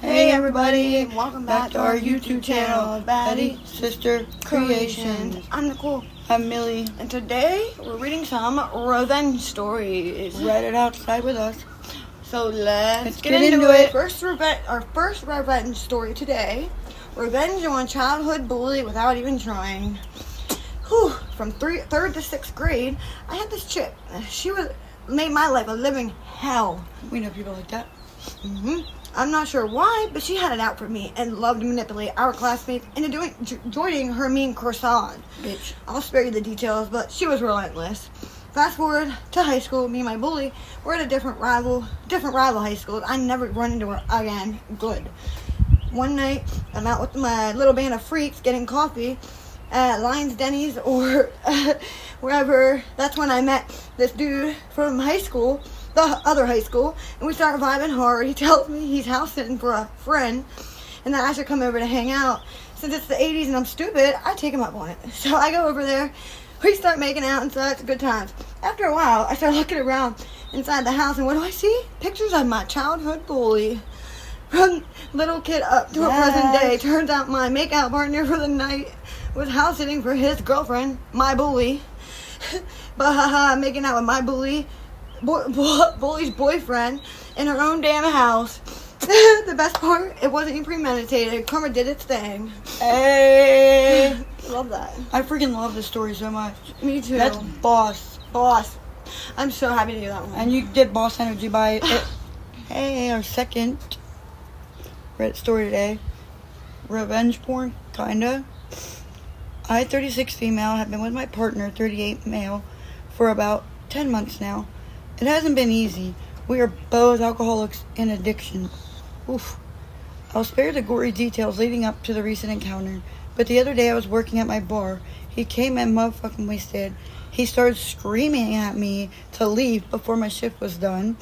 Hey everybody, welcome back to our YouTube channel, Baddie Sister Creations. I'm Nicole, I'm Millie. and today we're reading some revenge stories. Read it outside with us. So let's get into it. Our first revenge story today: revenge on childhood bully without even trying. From third to sixth grade, I had this chick. She made my life a living hell. We know people like that. I'm not sure why, but she had it out for me and loved to manipulate our classmates into joining her mean croissant. Bitch. I'll spare you the details, but she was relentless. Fast forward to high school, me and my bully were at a different rival high schools. I never run into her again. Good. One night, I'm out with my little band of freaks getting coffee at Lions Denny's or wherever. That's when I met this dude from high school, the other high school, and we started vibing hard. He tells me he's house sitting for a friend and that I should come over to hang out. Since it's the 80s and I'm stupid, I take him up on it. So I go over there, we start making out and such, good times. After a while, I start looking around inside the house, and what do I see? Pictures of my childhood bully. From little kid up to a present day. Turns out my makeout partner for the night was house sitting for his girlfriend, my bully. But making out with my bully's boyfriend in her own damn house. The best part, it wasn't even premeditated. Karma did its thing. Hey. Love that. I freaking love this story so much. Me too. That's boss. I'm so happy to do that one. And you did boss energy by it. Hey, our second Reddit story today. Revenge porn, kinda. I, 36 female, have been with my partner, 38 male, for about 10 months now. It hasn't been easy. We are both alcoholics in addiction. Oof. I'll spare the gory details leading up to the recent encounter, but the other day I was working at my bar. He came in motherfucking wasted. He started screaming at me to leave before my shift was done.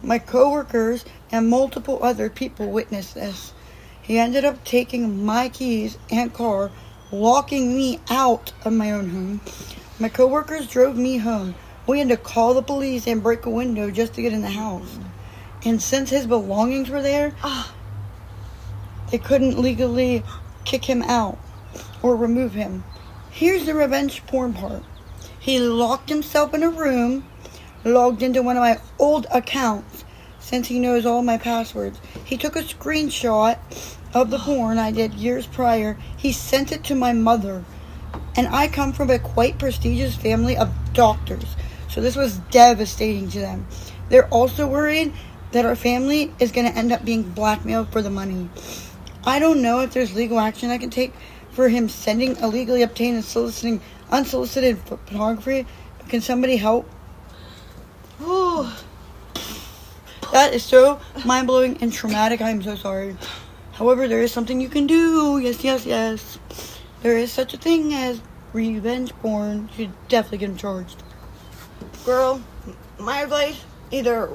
My coworkers and multiple other people witnessed this. He ended up taking my keys and car, locking me out of my own home. My coworkers drove me home. We had to call the police and break a window just to get in the house. And since his belongings were there, they couldn't legally kick him out or remove him. Here's the revenge porn part. He locked himself in a room, logged into one of my old accounts since he knows all my passwords. He took a screenshot of the porn I did years prior. He sent it to my mother. And I come from a quite prestigious family of doctors, so this was devastating to them. They're also worried that our family is going to end up being blackmailed for the money. I don't know if there's legal action I can take for him sending illegally obtained and soliciting unsolicited photography. Can somebody help? Ooh. That is so mind-blowing and traumatic. I'm so sorry. However, there is something you can do. Yes. There is such a thing as revenge porn. You should definitely get him charged. Girl, my advice, either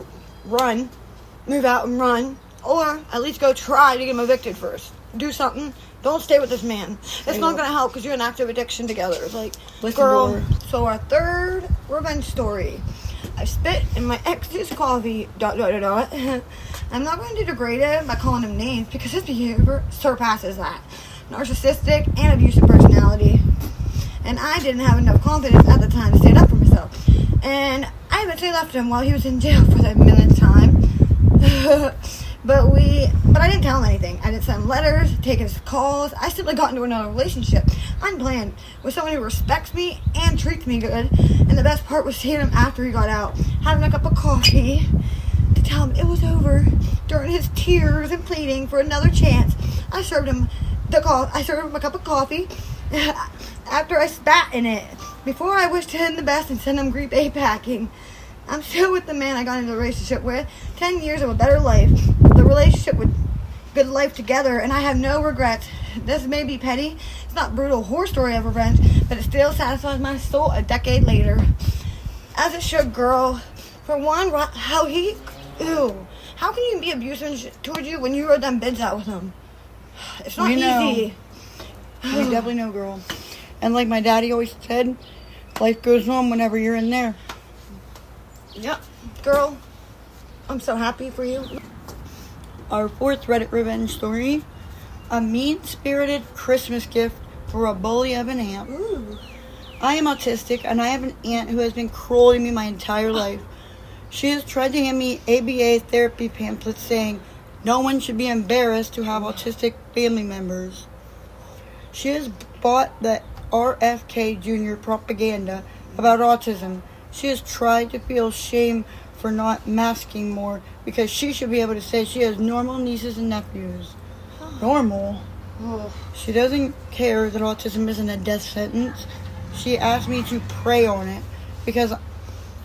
move out and run, or at least go try to get him evicted first. Do something. Don't stay with this man. It's not going to help because you're in active addiction together. It's like, Listen, girl, so our third revenge story. I spit in my ex's coffee, ... I'm not going to degrade him by calling him names because his behavior surpasses that. Narcissistic and abusive personality. And I didn't have enough confidence at the time to stand up for myself. And I eventually left him while he was in jail for the millionth time. But I didn't tell him anything. I didn't send him letters, take his calls. I simply got into another relationship, unplanned, with someone who respects me and treats me good. And the best part was seeing him after he got out, having a cup of coffee to tell him it was over. During his tears and pleading for another chance, I served him a cup of coffee after I spat in it. Before I wished him the best and sent him Green Bay packing. I'm still with the man I got into a relationship with. 10 years of a better life. The relationship with good life together, and I have no regrets. This may be petty. It's not a brutal horror story of revenge, but it still satisfies my soul a decade later. As it should, girl. For one, how can you be abusive towards you when you wrote them bids out with him? It's not easy. We definitely know, girl. And like my daddy always said, life goes on whenever you're in there. Yep. Girl, I'm so happy for you. Our fourth Reddit revenge story. A mean-spirited Christmas gift for a bully of an aunt. Ooh. I am autistic, and I have an aunt who has been cruel to me my entire life. She has tried to hand me ABA therapy pamphlets saying no one should be embarrassed to have autistic family members. She has bought the RFK Jr. propaganda about autism. She has tried to feel shame for not masking more because she should be able to say she has normal nieces and nephews. Normal? Oh. She doesn't care that autism isn't a death sentence. She asked me to pray on it because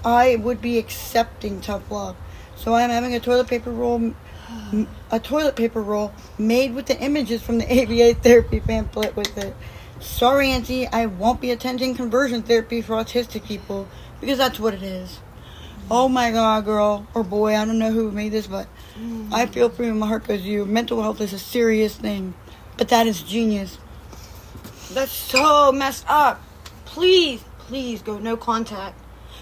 I would be accepting tough love. So I am having a toilet paper roll made with the images from the ABA therapy pamphlet with it. Sorry, Auntie, I won't be attending conversion therapy for autistic people because that's what it is. Oh my God, girl or boy, I don't know who made this, but I feel for you. My heart goes to you. Mental health is a serious thing, but that is genius. That's so messed up. Please go no contact.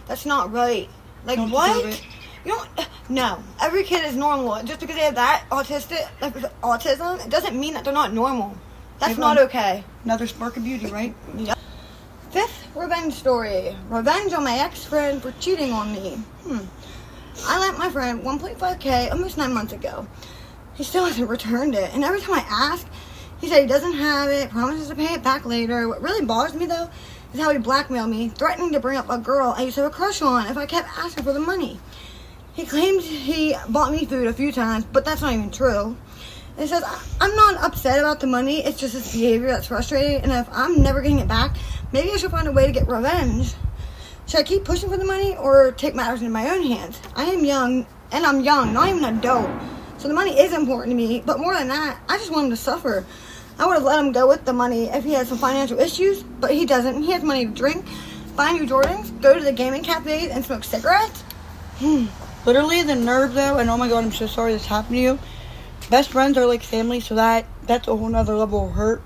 That's not right. Like, Don't what? deserve it. You don't. No, every kid is normal. Just because they have that autism, it doesn't mean that they're not normal. That's not okay. Another spark of beauty, right? Yep. Fifth revenge story. Revenge on my ex-friend for cheating on me. I lent my friend $1.5K almost 9 months ago. He still hasn't returned it, and every time I ask, he said he doesn't have it, promises to pay it back later. What really bothers me, though, is how he blackmailed me, threatening to bring up a girl I used to have a crush on if I kept asking for the money. He claims he bought me food a few times, but that's not even true. He says, I'm not upset about the money, it's just his behavior that's frustrating, and if I'm never getting it back, maybe I should find a way to get revenge. Should I keep pushing for the money or take matters into my own hands? I am young, and I'm young, not even an adult. So the money is important to me, but more than that, I just want him to suffer. I would have let him go with the money if he had some financial issues, but he doesn't. He has money to drink, buy new Jordans, go to the gaming cafes, and smoke cigarettes. Literally the nerve, though, and oh my God, I'm so sorry this happened to you. Best friends are like family, so that's a whole nother level of hurt.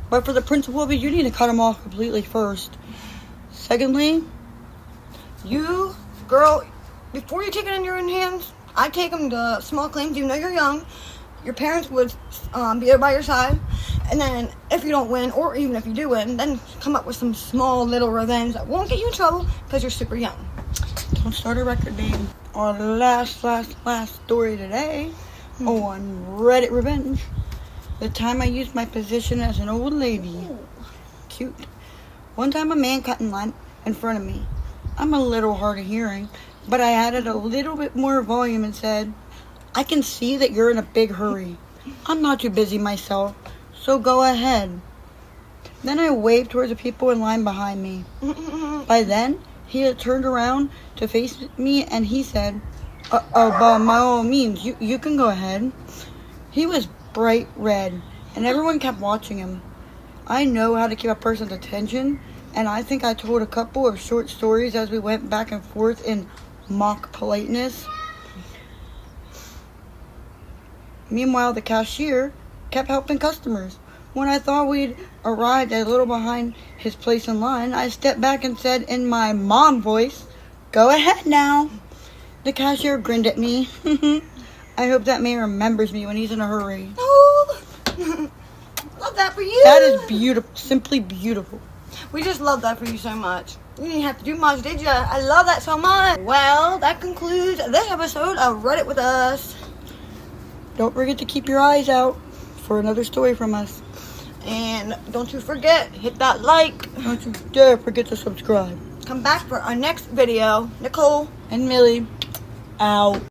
But for the principle of it, you need to cut them off completely first. Secondly, You, girl, before you take it in your own hands, I take them to small claims. You know you're young. Your parents would be there by your side. And then if you don't win, or even if you do win, then come up with some small little revenge that won't get you in trouble because you're super young. don't start a record, babe. Our last story today on Reddit Revenge. The time I used my position as an old lady. Cute. One time a man cut in line in front of me. I'm a little hard of hearing, but I added a little bit more volume and said, I can see that you're in a big hurry. I'm not too busy myself, so go ahead. Then I waved towards the people in line behind me. By then, he had turned around to face me and he said, by all means, you can go ahead. He was bright red, and everyone kept watching him. I know how to keep a person's attention, and I think I told a couple of short stories as we went back and forth in mock politeness. Meanwhile, the cashier kept helping customers. When I thought we'd arrived a little behind his place in line, I stepped back and said in my mom voice, go ahead now. The cashier grinned at me. I hope that man remembers me when he's in a hurry. Oh, love that for you. That is beautiful. Simply beautiful. We just love that for you so much. You didn't have to do much, did ya? I love that so much. Well, that concludes this episode of Reddit with us. Don't forget to keep your eyes out for another story from us. And don't you forget, hit that like. Don't you dare forget to subscribe. Come back for our next video. Nicole. And Millie, out.